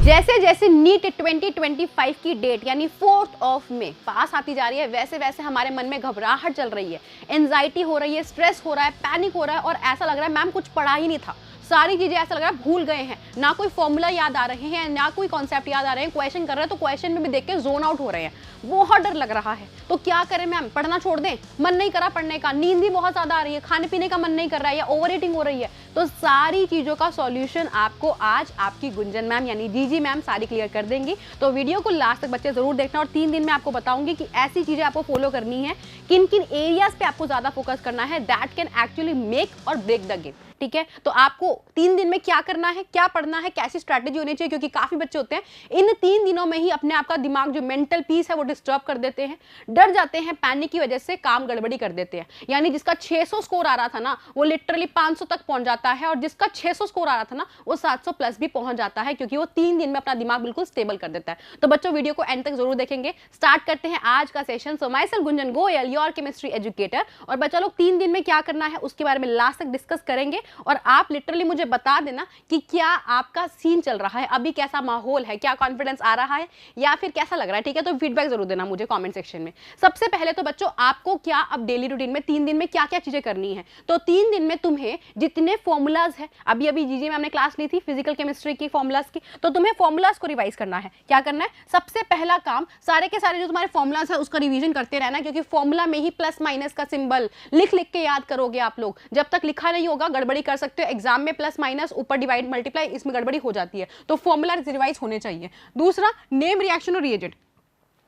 जैसे जैसे नीट 2025 की डेट यानी 4 मई पास आती जा रही है, वैसे वैसे हमारे मन में घबराहट चल रही है, एंजाइटी हो रही है, स्ट्रेस हो रहा है, पैनिक हो रहा है और ऐसा लग रहा है मैम कुछ पढ़ा ही नहीं था। सारी चीजें ऐसा लग रहा है भूल गए हैं, ना कोई फॉर्मूला याद आ रहे हैं, ना कोई कॉन्सेप्ट याद आ रहे हैं। क्वेश्चन कर रहे हैं तो क्वेश्चन में भी देख के जोन आउट हो रहे हैं, बहुत डर लग रहा है। तो क्या करें मैम, पढ़ना छोड़ दें? मन नहीं करा पढ़ने का, नींद भी बहुत ज्यादा आ रही है, खाने पीने का मन नहीं कर रहा है या ओवर ईटिंग हो रही है, तो सारी चीजों का सॉल्यूशन आपको आज आपकी गुंजन मैम यानी जीजी मैम सारी क्लियर कर देंगी। तो वीडियो को लास्ट तक बच्चे जरूर देखना और 3 दिन में आपको बताऊंगी कि ऐसी चीजें आपको फॉलो करनी है, किन किन एरियाज पे आपको ज्यादा फोकस करना है, दैट कैन एक्चुअली मेक और ब्रेक द गेम। ठीक है, तो आपको 3 दिन में क्या करना है, क्या पढ़ना है, कैसी स्ट्रैटेजी होनी चाहिए, क्योंकि काफी बच्चे होते हैं इन 3 दिनों में ही अपने आप का दिमाग जो मेंटल पीस है वो डिस्टर्ब कर देते हैं, डर जाते हैं, पैनिक की वजह से काम गड़बड़ी कर देते हैं। यानी जिसका 600 स्कोर आ रहा था ना वो लिटरली 500 तक पहुंच जाता है और जिसका 600 स्कोर आ रहा था ना वो 700 प्लस भी पहुंच जाता है, क्योंकि वो 3 दिन में अपना दिमाग बिल्कुल स्टेबल कर देता है। तो बच्चों वीडियो को एंड तक जरूर देखेंगे। स्टार्ट करते हैं आज का session. So my self Gunjan Goyal, your chemistry educator. और बच्चा लोग 3 दिन में क्या करना है उसके बारे में लास्ट तक डिस्कस करेंगे और आप लिटरली मुझे बता देना कि क्या आपका सीन चल रहा है, अभी कैसा माहौल है, क्या कॉन्फिडेंस आ रहा है या फिर कैसा लग रहा है। ठीक है, तो फीडबैक जरूर देना मुझे कमेंट सेक्शन में। सबसे पहले तो बच्चों आपको क्या अब डेली रूटीन में 3 दिन में क्या क्या चीजें करनी है। तो 3 दिन में तुम्हें जितने फॉर्मूलाज है, अभी अभी जीजी मैम ने क्लास ली थी फिजिकल केमिस्ट्री की फॉर्मूलाज की, तो तुम्हें फॉर्मूलाज को रिवाइज करना है। क्या करना है, सबसे पहला काम सारे के सारे जो तुम्हारे फॉर्मूलाज है उसका रिवीजन करते रहना, क्योंकि फॉर्मूला में ही प्लस माइनस का सिंबल लिख लिख के याद करोगे आप लोग। जब तक लिखा नहीं होगा गड़बड़ी कर सकते हो। एग्जाम में प्लस माइनस ऊपर डिवाइड मल्टीप्लाई इसमें गड़बड़ी हो जाती है, तो फॉर्मूला रिवाइज होने चाहिए। दूसरा, नेम रिएक्शन और रिएजेंट,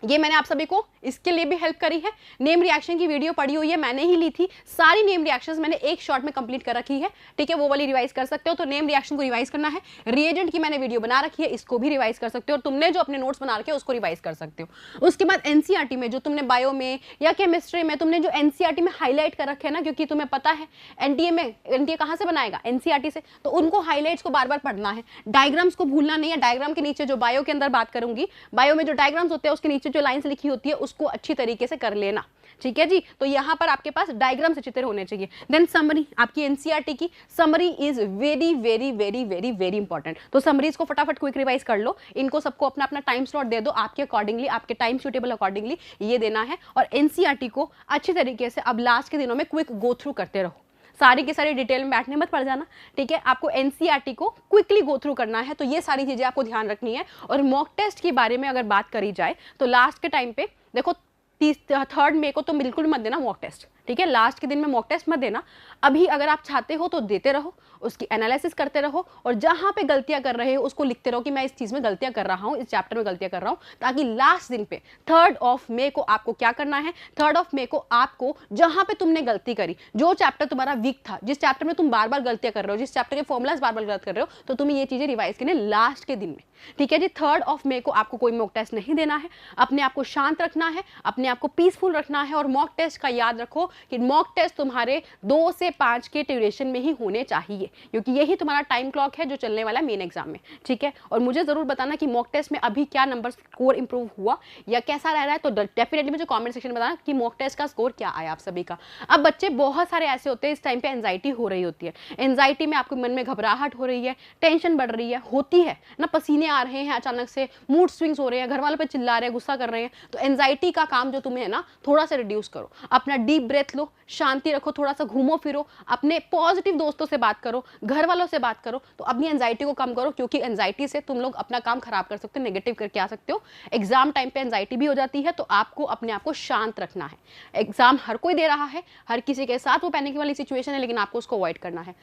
ये मैंने आप सभी को इसके लिए भी हेल्प करी है। नेम रिएक्शन की वीडियो पड़ी हुई है, मैंने ही ली थी। सारी नेम रिएक्शंस मैंने एक शॉट में कंप्लीट कर रखी है। ठीक है, वो वाली रिवाइज कर सकते हो। तो नेम रिएक्शन को रिवाइज करना है। रिएजेंट की मैंने वीडियो बना रखी है, इसको भी रिवाइज कर सकते हो और तुमने जो अपने नोट्स बना रखे हैं उसको रिवाइज कर सकते हो। उसके बाद एनसीईआरटी में जो तुमने बायो में या केमिस्ट्री में तुमने जो एनसीईआरटी में हाईलाइट कर रखे हैं ना, क्योंकि तुम्हें पता है एनटीए कहां से बनाएगा, एनसीईआरटी से, तो उनको हाईलाइट्स को बार बार पढ़ना है। डायग्राम्स को भूलना नहीं है। डायग्राम के नीचे जो बायो के अंदर बात करूंगी, बायो में जो डायग्राम्स होते हैं उसके नीचे जो लाइन्स लिखी होती है उसको अच्छी तरीके से कर लेना। ठीक है जी, तो यहां पर आपके पास डायग्राम से चित्र होने चाहिए। देन समरी, आपकी एनसीईआरटी की summary is very very very very very important. तो समरीज को फटाफट क्विक रिवाइज कर लो। इनको सबको अपना अपना टाइम स्लॉट दे दो, आपके अकॉर्डिंगली, आपके टाइम सूटेबल अकॉर्डिंगली ये देना है। और एनसीईआरटी को अच्छी तरीके से अब लास्ट के दिनों में क्विक गो थ्रू करते रहो। सारी की सारी डिटेल में बैठने मत पड़ जाना। ठीक है, आपको एनसीईआरटी को क्विकली गो थ्रू करना है, तो ये सारी चीजें आपको ध्यान रखनी है। और मॉक टेस्ट के बारे में अगर बात करी जाए तो लास्ट के टाइम पे देखो 3 मई को तो बिल्कुल मत देना मॉक टेस्ट। ठीक है, लास्ट के दिन में मॉक टेस्ट मत देना। अभी अगर आप चाहते हो तो देते रहो, उसकी एनालिसिस करते रहो और जहां पे गलतियां कर रहे हो उसको लिखते रहो कि मैं इस चीज में गलतियां कर रहा हूं, इस चैप्टर में गलतियां कर रहा हूं, ताकि लास्ट दिन पे 3 मई को आपको क्या करना है, 3 मई को आपको जहां पे तुमने गलती करी, जो चैप्टर तुम्हारा वीक था, जिस चैप्टर में तुम बार बार गलतियां कर रहे हो, जिस चैप्टर के फॉर्मुलाज बार बार गलत कर रहे हो, तो तुम्हें ये चीजें रिवाइज करनी लास्ट के दिन में। ठीक है जी, 3 मई को आपको कोई मॉक टेस्ट नहीं देना है। अपने आप को शांत रखना है, अपने आप को पीसफुल रखना है। और मॉक टेस्ट का याद रखो कि मॉक टेस्ट तुम्हारे 2 से 5 के ड्यूरेशन में ही होने चाहिए, क्योंकि यही तुम्हारा टाइम क्लॉक है जो चलने वाला है मेन एग्जाम में। ठीक है, और मुझे जरूर बताना कि मॉक टेस्ट में अभी क्या नंबर स्कोर इंप्रूव हुआ या कैसा रह रहा है, तो डेफिनेटली मुझे कमेंट सेक्शन में बताना कि मॉक टेस्ट का स्कोर क्या आया आप सभी का। अब बच्चे बहुत सारे ऐसे होते हैं इस टाइम पे एंजाइटी हो रही होती है, एंजाइटी में आपके मन में घबराहट हो रही है, टेंशन बढ़ रही है, होती है ना, पसीने आ रहे हैं, अचानक से मूड स्विंग्स हो रहे हैं, घर वालों पे चिल्ला रहे हैं, गुस्सा कर रहे हैं, तो एंजाइटी का काम जो तुम्हें है ना थोड़ा सा रिड्यूस करो। अपना डीप ब्रेथ लो, शांति रखो, थोड़ा सा घूमो फिरो, अपने पॉजिटिव दोस्तों से बात करो, घर वालों से बात करो, तो अपनी एंजाइटी को कम करो, क्योंकि एंजाइटी से तुम लोग अपना काम खराब कर सकते हो, नेगेटिव करके आ सकते हो। एग्जाम टाइम पे एंजाइटी भी हो जाती है, तो आपको अपने आप को शांत रखना है। एग्जाम हर कोई दे रहा है, हर किसी के साथ वो पैनिक वाली सिचुएशन है, लेकिन आपको उसको अवॉइड करना है।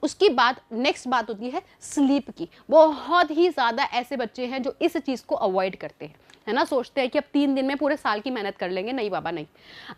उसकी बाद नेक्स्ट बात होती है स्लीप की। बहुत ही ज्यादा ऐसे बच्चे हैं जो इस चीज को अवॉइड करते हैं, है ना, सोचते हैं कि अब 3 दिन में पूरे साल की मेहनत कर लेंगे। नहीं बाबा नहीं,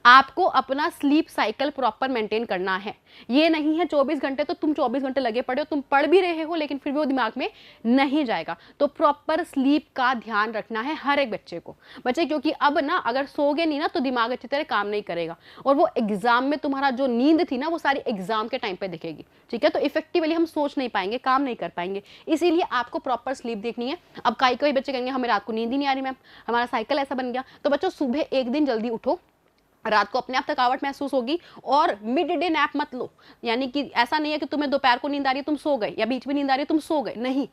आपको अपना स्लीप साइकिल प्रॉपर मेंटेन करना है। ये नहीं है 24 घंटे तो तुम 24 घंटे लगे पड़े हो, तुम पढ़ भी रहे हो लेकिन फिर भी वो दिमाग में नहीं जाएगा। तो प्रॉपर स्लीप का ध्यान रखना है हर एक बच्चे को। बच्चे क्योंकि अब ना अगर सोगे नहीं ना तो दिमाग अच्छी तरह काम नहीं करेगा, और वो एग्जाम में तुम्हारा जो नींद थी ना वो सारी एग्जाम के टाइम पे दिखेगी। ठीक है, तो इफेक्टिवली हम सोच नहीं पाएंगे, काम नहीं कर पाएंगे, इसीलिए आपको प्रॉपर स्लीप देखनी है। अब कई बच्चे कहेंगे हमें रात को नींद ही नहीं आ रही मैम, हमारा साइकिल ऐसा बन गया। तो बच्चों सुबह एक दिन जल्दी उठो, रात को अपने आप थकावट महसूस होगी, और मिड डे नैप मत लो। यानी कि ऐसा नहीं है कि तुम्हें दोपहर को नींद आ रही है तुम सो गए, या बीच में नींद आ रही है तुम सो गए, नहीं।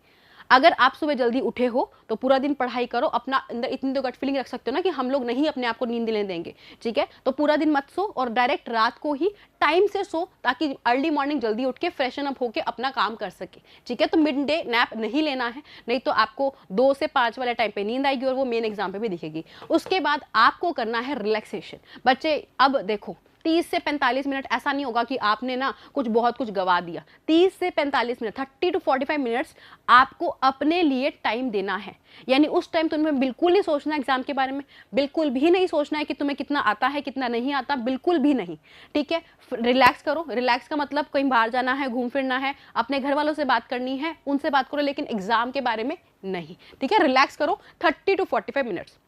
अगर आप सुबह जल्दी उठे हो तो पूरा दिन पढ़ाई करो, अपना अंदर इतनी तो गट फीलिंग रख सकते हो ना कि हम लोग नहीं अपने आप को नींद लेने देंगे, ठीक है। तो पूरा दिन मत सो और डायरेक्ट रात को ही टाइम से सो, ताकि अर्ली मॉर्निंग जल्दी उठ के फ्रेशन अप होके अपना काम कर सके, ठीक है। तो मिड डे नैप नहीं लेना है, नहीं तो आपको 2 से 5 वाले टाइम पे नींद आएगी और वो मेन एग्जाम पे भी दिखेगी। उसके बाद आपको करना है रिलैक्सेशन। बच्चे अब देखो 30 से 45 मिनट, ऐसा नहीं होगा कि आपने ना बहुत कुछ गवा दिया। 30 से 45 मिनट, 30 to 45 मिनट्स आपको अपने लिए टाइम देना है। यानी उस टाइम तुम्हें बिल्कुल नहीं सोचना एग्जाम के बारे में, बिल्कुल भी नहीं सोचना है कि तुम्हें कितना आता है कितना नहीं आता, बिल्कुल भी नहीं, ठीक है। रिलैक्स करो। रिलैक्स का मतलब कहीं बाहर जाना है, घूम फिरना है, अपने घर वालों से बात करनी है, उनसे बात करो, लेकिन एग्जाम के बारे में नहीं, ठीक है। रिलैक्स करो 30 to 45 मिनट्स।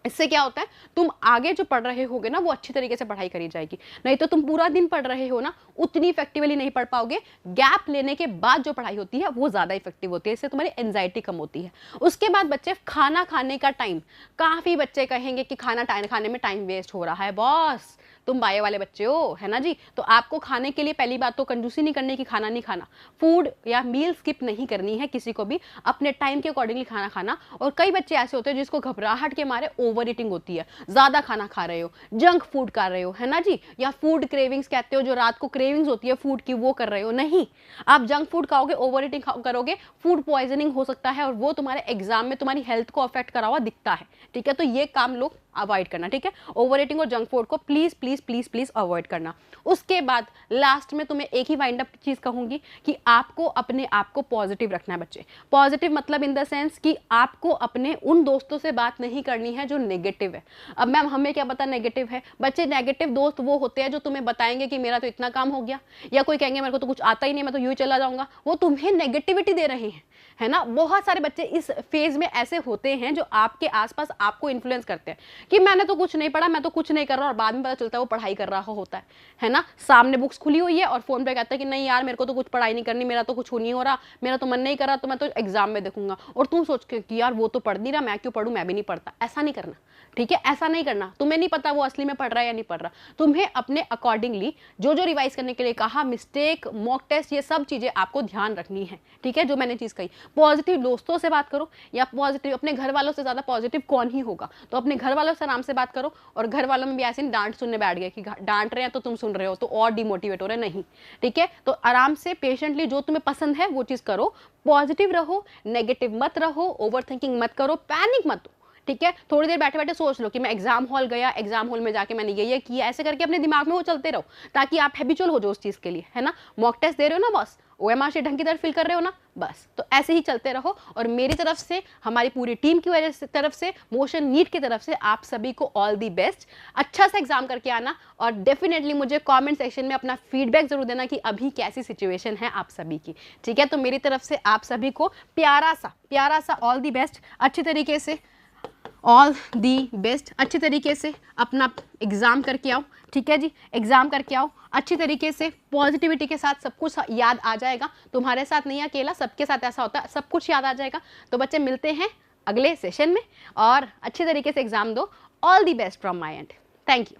इससे क्या होता है, तुम आगे जो पढ़ रहे होगे ना वो अच्छी तरीके से पढ़ाई करी जाएगी। नहीं तो तुम पूरा दिन पढ़ रहे हो ना, उतनी इफेक्टिवली नहीं पढ़ पाओगे। गैप लेने के बाद जो पढ़ाई होती है वो ज़्यादा इफेक्टिव होती है, इससे तुम्हारी एंजाइटी कम होती है। उसके बाद बच्चे खाना खाने का टाइम, काफ़ी बच्चे कहेंगे कि खाना खाने में टाइम वेस्ट हो रहा है। बॉस तुम बायो वाले बच्चे हो, है ना जी। तो आपको खाने के लिए पहली बात तो कंजूसी नहीं करनी कि खाना नहीं खाना, फूड या मील स्किप नहीं करनी है किसी को भी, अपने टाइम के अकॉर्डिंगली खाना खाना। और कई बच्चे ऐसे होते हैं जिसको घबराहट के मारे ओवर ईटिंग होती है, ज़्यादा खाना खा रहे हो, जंक फूड खा रहे हो, है ना जी, या फूड क्रेविंग्स कहते हो, जो रात को क्रेविंग्स होती है फूड की, वो कर रहे हो। नहीं, आप जंक फूड खाओगे, ओवर ईटिंग करोगे, फूड पॉइजनिंग हो सकता है और वो तुम्हारे एग्जाम में तुम्हारी हेल्थ को अफेक्ट करा हुआ दिखता है, ठीक है। तो ये काम लोग अवॉइड करना, ठीक है। ओवर ईटिंग और जंक फूड को please please please please avoid करना। उसके बाद लास्ट में तुम्हें एक ही वाइंड अप चीज कहूंगी कि आपको अपने आप को पॉजिटिव रखना है बच्चे। पॉजिटिव मतलब इन द सेंस कि आपको अपने उन दोस्तों से बात नहीं करनी है जो नेगेटिव है। अब मैम हमें क्या पता नेगेटिव है? बच्चे नेगेटिव दोस्त वो होते हैं जो तुम्हें बताएंगे कि मेरा तो इतना काम हो गया, या कोई कहेंगे मेरे को तो कुछ आता ही नहीं, मैं तो यूं ही चला जाऊंगा। वो तुम्हें नेगेटिविटी दे रहे हैं, है ना। बहुत सारे बच्चे इस फेज में ऐसे होते हैं जो आपके आसपास आपको इन्फ्लुएंस करते हैं कि मैंने तो कुछ नहीं पढ़ा, मैं तो कुछ नहीं कर रहा, और बाद में पता चलता है वो पढ़ाई कर रहा होता है ना। सामने बुक्स खुली हुई है और फोन पे कहता है कि नहीं यार मेरे को तो कुछ पढ़ाई नहीं करनी, मेरा तो कुछ नहीं हो रहा, मेरा तो मन नहीं कर रहा, तो मैं तो एग्जाम में देखूंगा। और तुम सोच के कि यार वो तो पढ़ नहीं रहा, मैं क्यों पढ़ूं, मैं भी नहीं पढ़ता। ऐसा नहीं करना, ठीक है, ऐसा नहीं करना। तुम्हें नहीं पता वो असली में पढ़ रहा है या नहीं पढ़ रहा। तुम्हें अपने अकॉर्डिंगली जो जो रिवाइज करने के लिए कहा, मिस्टेक, मॉक टेस्ट, ये सब चीजें आपको ध्यान रखनी है, ठीक है। जो मैंने चीज कही, पॉजिटिव दोस्तों से बात करो, या पॉजिटिव अपने घर वालों से, ज्यादा पॉजिटिव कौन ही होगा, तो अपने घर वालों से आराम से बात करो। और घर वालों में भी ऐसे नहीं डांट सुनने बैठ गए कि डांट रहे हैं तो तुम सुन रहे हो तो और डिमोटिवेट हो रहे, नहीं, ठीक है। तो आराम से पेशेंटली जो तुम्हें पसंद है वो चीज करो, पॉजिटिव रहो, नेगेटिव मत रहो, ओवर थिंकिंग मत करो, पैनिक मत हो, ठीक है। थोड़ी देर बैठे बैठे सोच लो कि मैं एग्जाम हॉल गया, एग्जाम हॉल में जाके मैंने ये किया, ऐसे करके अपने दिमाग में वो चलते रहो, ताकि आप हैबिचुअल हो जाओ उस चीज के लिए, है ना। मॉक टेस्ट दे रहे हो ना बॉस, OMR शीट ढंग की तरफ फिल कर रहे हो ना, बस तो ऐसे ही चलते रहो। और मेरी तरफ से, हमारी पूरी टीम की वजह से तरफ से, मोशन नीट की तरफ से आप सभी को ऑल दी बेस्ट। अच्छा सा एग्जाम करके आना, और डेफिनेटली मुझे कमेंट सेक्शन में अपना फीडबैक जरूर देना कि अभी कैसी सिचुएशन है आप सभी की, ठीक है। तो मेरी तरफ से आप सभी को प्यारा सा ऑल दी बेस्ट। अच्छी तरीके से ऑल दी बेस्ट, अच्छी तरीके से अपना एग्ज़ाम करके आओ, ठीक है जी। एग्ज़ाम करके आओ अच्छी तरीके से, पॉजिटिविटी के साथ, सब कुछ याद आ जाएगा। तुम्हारे साथ नहीं अकेला, सबके साथ ऐसा होता है, सब कुछ याद आ जाएगा। तो बच्चे मिलते हैं अगले सेशन में, और अच्छी तरीके से एग्ज़ाम दो। All the best from my and, thank you.